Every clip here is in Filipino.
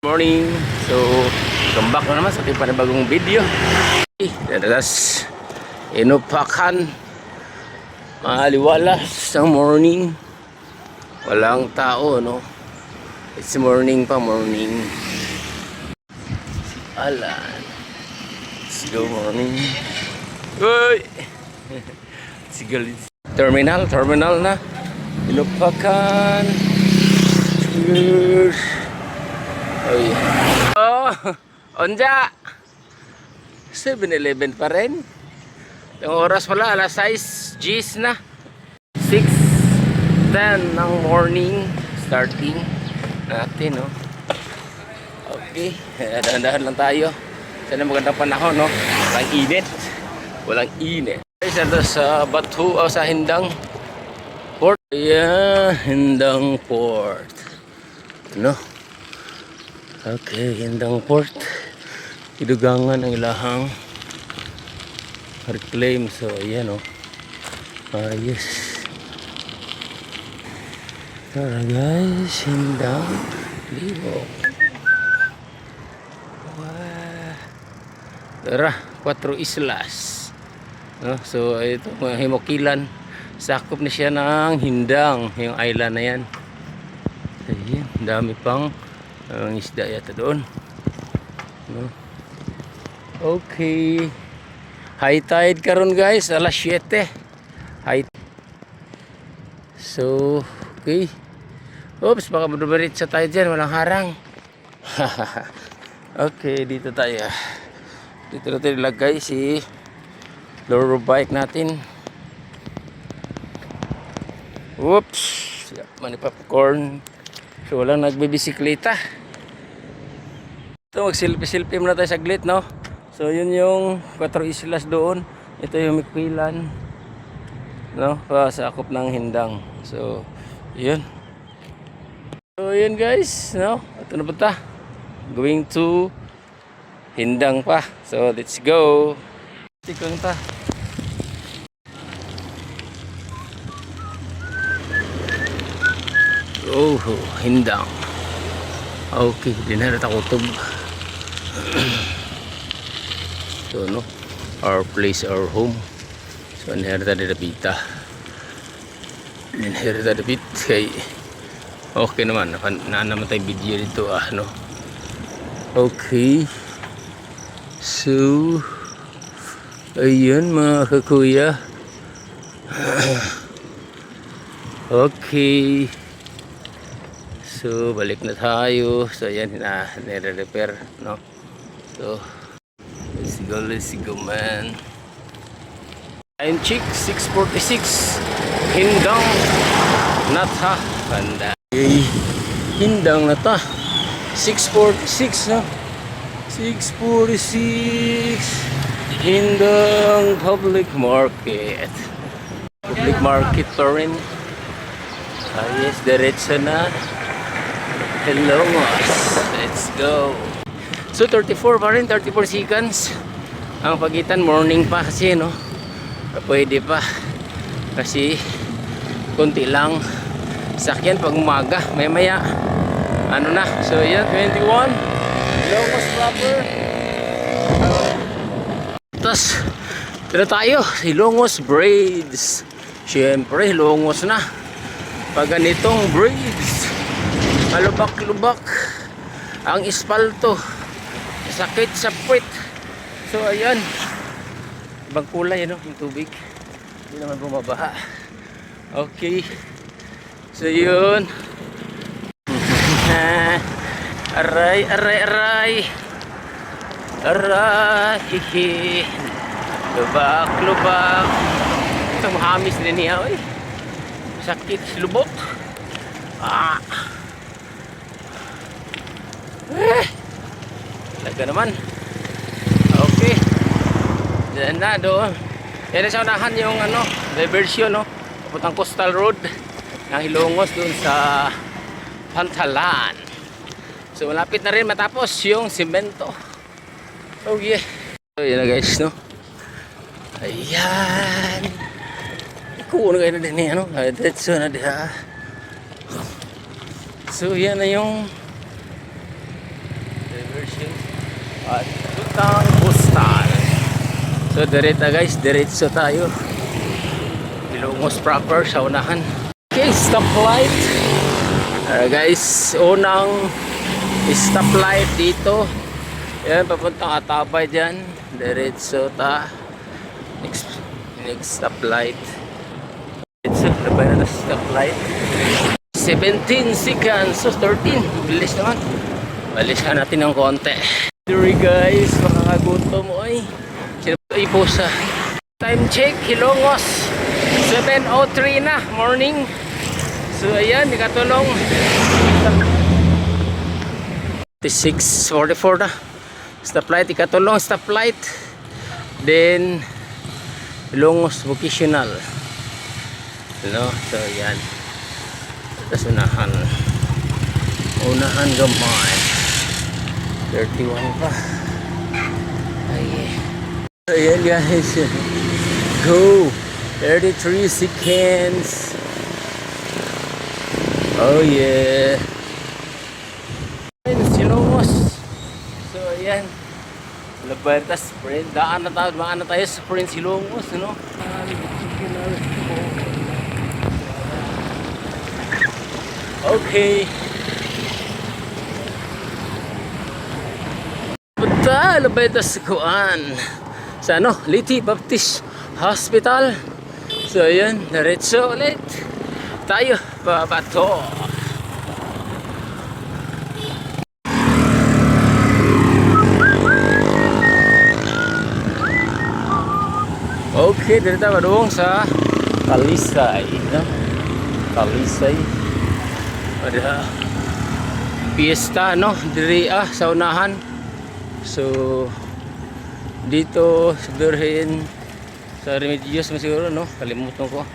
Morning. So, welcome back na naman sa ating panibagong video. Dadas inupakan maaliwalas sa morning. Walang tao, no? It's morning pa, morning. Alan. Let's go, morning. Uy! Let's go. Terminal na. Inupakan. Cheers. Oh, onja 7-Eleven pa rin. Yung oras wala, alas 6 Gs na 6:10 ng morning. Starting natin, no? Okay, dahan-dahan lang tayo. Sana magandang panahon, no? Walang init. Sa Batu o sa Hindang Port. Yeah, Hindang Port, no? Okay, Hindang Port. Idugangan ang ilahang reclaim. So, ayan, oh. Yes. Tara, guys. Hindang Libok. Wow. Tara, 4 islas. No? So, ito, mga Himokilan. Sakop na siya ng Hindang. Yung island na yan. Ayan, dami pang ang isda yata doon, no? Okay, high tide karon guys, alas 7 high. So okay, oops, baka madubarit sa tayo dyan, walang harang. Okay, dito tayo. Dito natin ilagay si loro bike natin. Oops, siap mani popcorn. So walang nagbibisikleta. Ito, mag-selfie muna tayo saglit, no? So, yun yung 4 islas doon. Ito yung Mikwilan, no? Sa akop ng Hindang. So, yun. So, yun guys, no? Ito na punta. Going to Hindang pa. So, let's go. Tikong ta. Oh, Hindang. Okay, dinarata ko ito. So, no, our place, our home. So, inherita na dapita. Inherita dapit kay okay naman, naman tayo video dito, no. Okay. So, ayun mga kakuya. Okay. So, balik na tayo. So, ayan, nire-repair, no? So, let's go, man. I'm Chick, 646. Hindang Nata. Banda. Okay. Hindang Nata. 646, no? 646. Hindang Public Market. Public Market pa rin. Yes, diretso na. Hello, let's go. So 34 pa rin, 34 seconds ang pagitan. Morning pa kasi, no? Pwede pa kasi konti lang sakyan pag umaga, maya ano na. So yan, 21 Ilongos proper. Tapos tira tayo Ilongos braids. Syempre Ilongos na pag ganitong braids. Malubak-lubak ang espalto, sakit sa puwit. So ayan, ibang kulay, no, yung tubig, hindi naman bumabaha. Okay, so yun. Aray lubak ito, mahamis din niya, oy. Sakit lubok. Talaga naman. Okay, diyan na doon. Yan na sa unahan yung diversion, no? Papuntang Coastal Road ng Ilongos doon sa Pantalan. So malapit na rin matapos yung semento. Oh yeah. So yan na guys, no? Ayan. Ikuha na kayo na din eh, ano? Diretso na diha. So yan na yung at Lutang Postal. So direta guys, diretso tayo. Ilongos proper sa unahan. Okay, stoplight. Guys, unang stoplight dito. Yan, papuntang Atabay dyan. Diretso ta. Next stoplight. Diretso, labay na stoplight. 17 seconds. So 13. Bilis naman. Balisan natin ng konti. Sorry guys, makakagutom mo ay. Ipo sa time check, Hilongos. 7:03 na, morning. So ayan, ikatulong. 6:44 na. Stoplight, ikatulong stoplight. Then Hilongos vocational. No, so ayan. Tapos unahan gamay. 31 pa. Ayan guys. Go. 33 seconds. Oh yeah. Hilongos. So ayan. Labarta sprint. Daan na tayo sa Prince Hilongos, no? Okay. Punta, labarta sa kuan. Sa ano? Liti Baptist Hospital. So ayan, diretso ulit. Tayo, babato. Okay, dito tayo madung sa Talisay, no? Talisay. Ada piyesta, no? Diri sa unahan. So dito sa Birhen sa Remedios siguro, no? Kalimutan ko.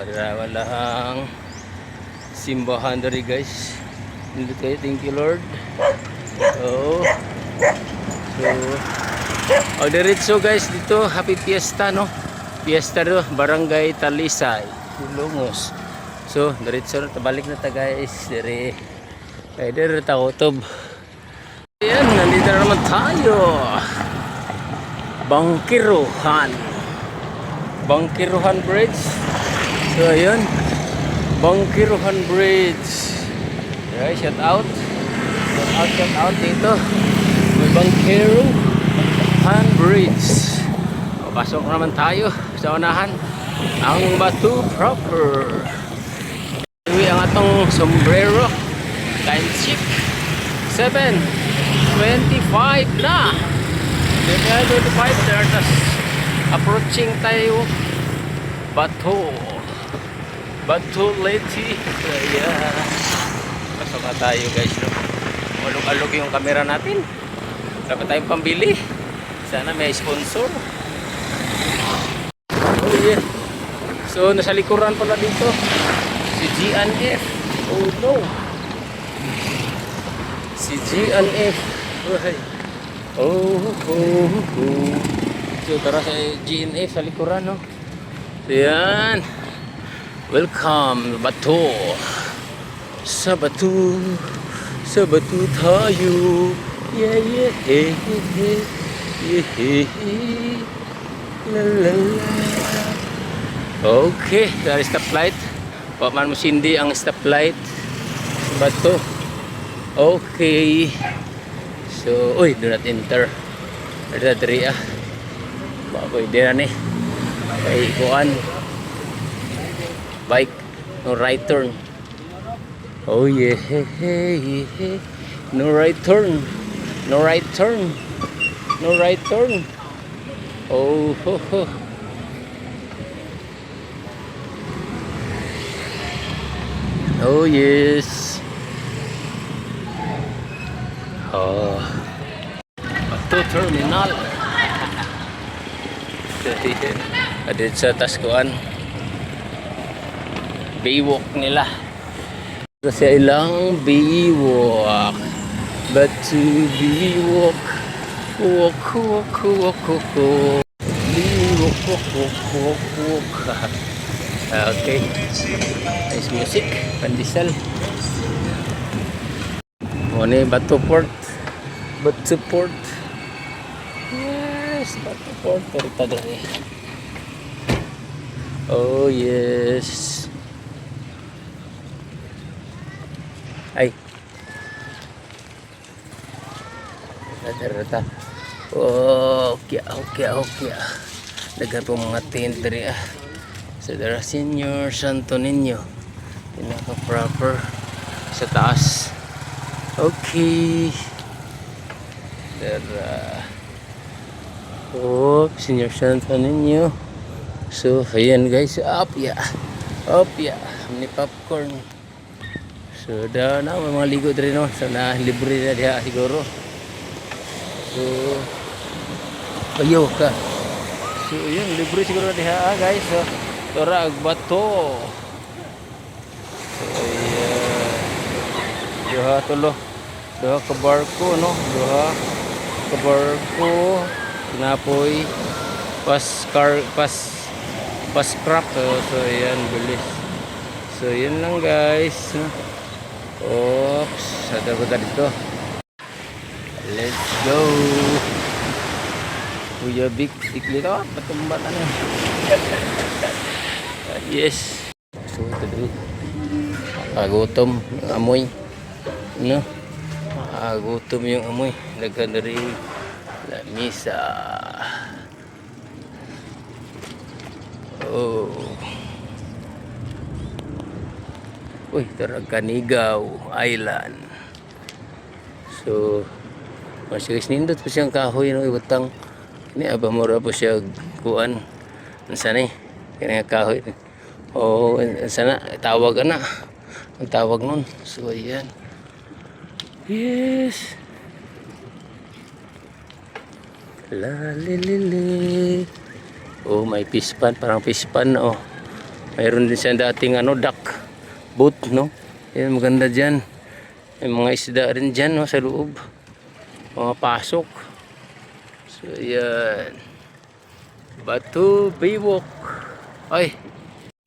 Dira walahang simbahan dari guys. Dito kayo, thank you Lord. Diretso guys dito, happy fiesta, no? Fiesta do, Barangay Talisay, Hilongos. So diretso na, balik na ta guys. Dire ta kutob. Ayan, nandito na naman tayo. Bangkiruhan Bridge. So ayun, Bangkiruhan Bridge. Okay, shout out dito. May Bangkiruhan Bridge. Pasok naman tayo sa unahan. Ang Batu proper. Iwi ang atong sombrero. Time check 7:25 na. 7:25 there. Approaching tayo Batu Leti. Yeah. Pasok na tayo guys, no? Malug-alog yung camera natin. Dapat tayong pambili. Sana may sponsor. Oh yeah. So nasa likuran pala dito si GNF. Oh no. Si GNF. Oh. So tara sa GNF sa likuran, no? So yan. Welcome Batu. Sa Batu tayo. Yeah. La la la. Okay, dari stoplight. Pak man musindi ang stoplight. Batu. Okay. So, do not enter. Ada diri Bago idea ni. Kay kuan. Bike no right turn. Oh yeah. No right turn. No right turn. No right turn. Oh ho ho. Oh yes. Oh. Batu terminal. Ada sa taskuan. Baywalk nila. Kasi ilang baywalk. Batu baywalk. Walk. Okay. Nice music. Pandesal. Ini Batu Port. yes, Bato Port. Tarita dali. Oh, yes. Ay. Tarita. Oh, okay, okay, okay. Dagan po mga tent diri ah. So, there are Senior Santo Niño. Pinaka-proper sa taas. Okay. There Senior Santo Niño. So, ayan guys. Up, yeah. Up, yeah. May popcorn. So, na may mga ligo diri no. So, na libre na diha siguro. So, ayo ka. So, yun, libre siguro diha guys. So, tora agbato. So, ayan. Duha tulo. Duha ka barko, no? Duha ka barko. Kinapoy. Pas scrap. So, ayan, bilis. So, yun lang guys. No? Oops. Ada ba dito? Let's go. Kuya Big dito patumba na. Yes. So ito dito. Gutom yung amoy. No? Gutom yung amoy. Daghan dari lamisa. Oh. Uy, Canigaw Island. So, masih nindot po siyang kahoy no ibutang. Ini aba mura po siya kuan. Unsa ni? Kini kahoy. Oh, sana tawag ana. Ang tawag nun. So, ayan. Yes. La li li li. Oh, may pispan, parang pispan oh. Mayroon din siya dating duck boat no. Yan maganda diyan. May mga isda rin diyan no sa loob. Mga pasok. So, yan. Batu Biwok. Ay.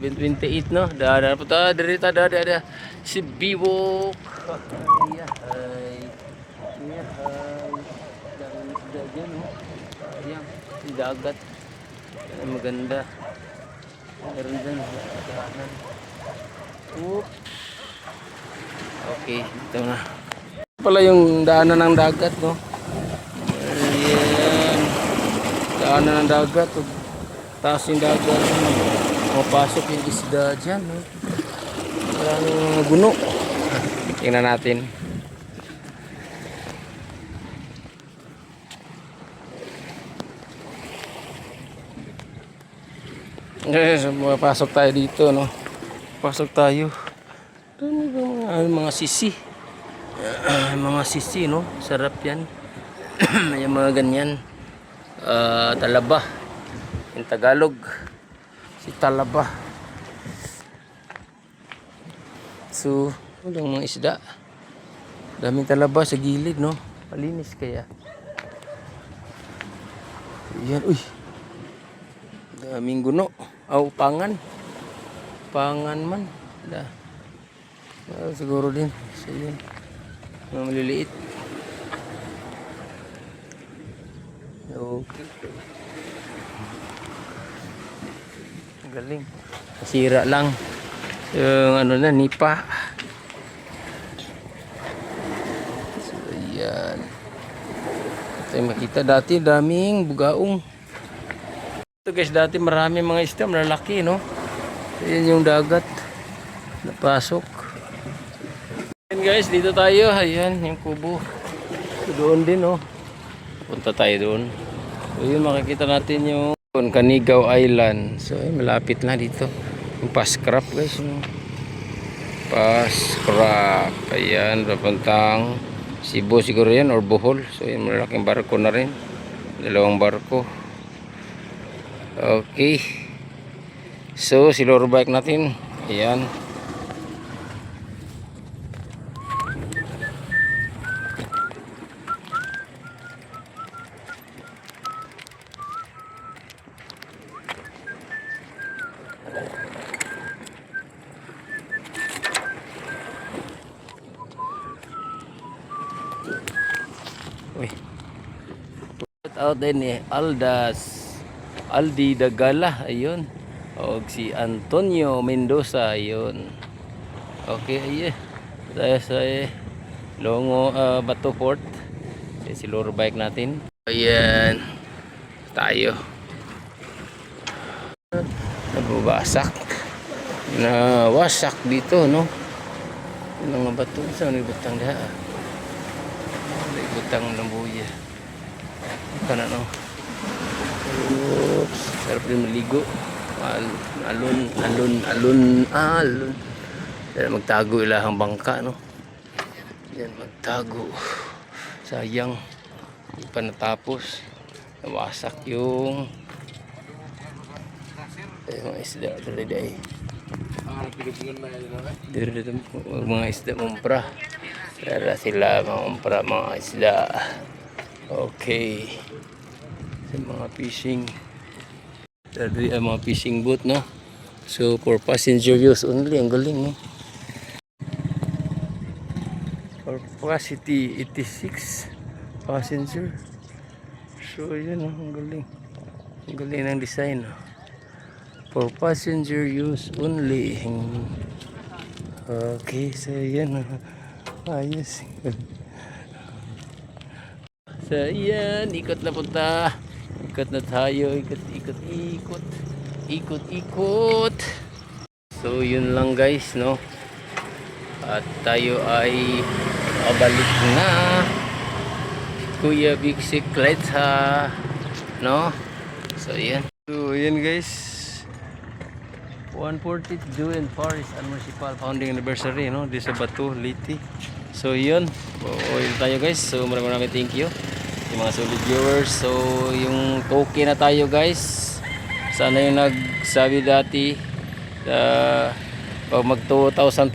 28 no. Dada po ta. Dada. Si Biwok. Ay. Ay. Dami isda dyan no. Ayan. Si dagat. Ay, maganda. Meron dyan. Daanan. Oop. Okay. Ito na. Pala yung daanan ng dagat no. Ayan. Daanan ng dagat. Taas yung dagat. Mapasok yung isda dyan. No? Parang guno. Tingnan natin. Yes, mapasok tayo dito. No? Pasok tayo. Mga sisi. Mga sisi no. Sarap yan. May mga ganyan. Talaba. In Tagalog. Si talaba. So, walang mga isda. Daming talaba sa gilid no. Malinis kaya. Yan. Uy. Daming guno. Pangan. Pangan man. Siguro din. So, yun. Mga maliliit. Okay. Galing. Masira lang. Yung nipa. So, ayan. Ito yung makita dati. Daming bugaong. Ito guys, dati marami mga isda. Malalaki, no? Ayan yung dagat. Napasok. Ayan guys, dito tayo. Ayan, yung kubo. Doon din, no? Punta tayo doon. So, yun, makikita natin yung Canigaw Island. So, malapit na dito. Yung Pascrap, guys. Yung Pascrap. Ayan, papuntang Cebu siguro yan or Bohol. So, yun, malaking barko na rin. Dalawang barko. Okay. So, silver bike natin. Ayan. Uy. out din ni Aldi Dagala, ayun. O si Antonio Mendoza, ayun. Okay, ayun. Tayo sa Longo, Bato Port. Si lure bike natin. Ayan. Tayo. Nababasak. Nawasak dito, no? Yung mga bato. Saan nagbutang diha? Nagbutang ng buya. Kana, no? Oops. Sarap din maligo. Alon. Yan, magtago ilahang bangka, no? Yan, magtago. Sayang. Hindi pa natapos. Nawasak yung mga isda talaga dito mga isda mumpra. Para sila mumpra mga isda. Okay. Sa mga fishing. Dari mga fishing boat, no? So for passenger use only. Ang galing, no? For capacity 86 passenger. So yun, no? Ang galing. Ang galing ng design, no? For passenger use only. Okay, so yan. Ayos. So yan, ikot na punta. Ikot na tayo. Ikot. So yun lang guys, no? At tayo ay pabalik na. Kuya Bisikleta, no? So yan. So yan guys. 140th June Forest and Municipal Founding Anniversary, no? Di sa Bato, Liti. So yun, yun tayo guys. So maraming thank you yung mga solid viewers. So yung token na tayo guys. Sana yung nagsabi dati pag mag 2,000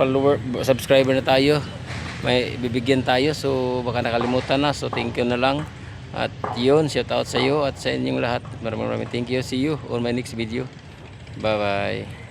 subscriber na tayo, may bibigyan tayo. So baka nakalimutan na. So thank you na lang. At yun, shout out sa iyo at sa inyong lahat. Maraming thank you. See you on my next video. Bye bye.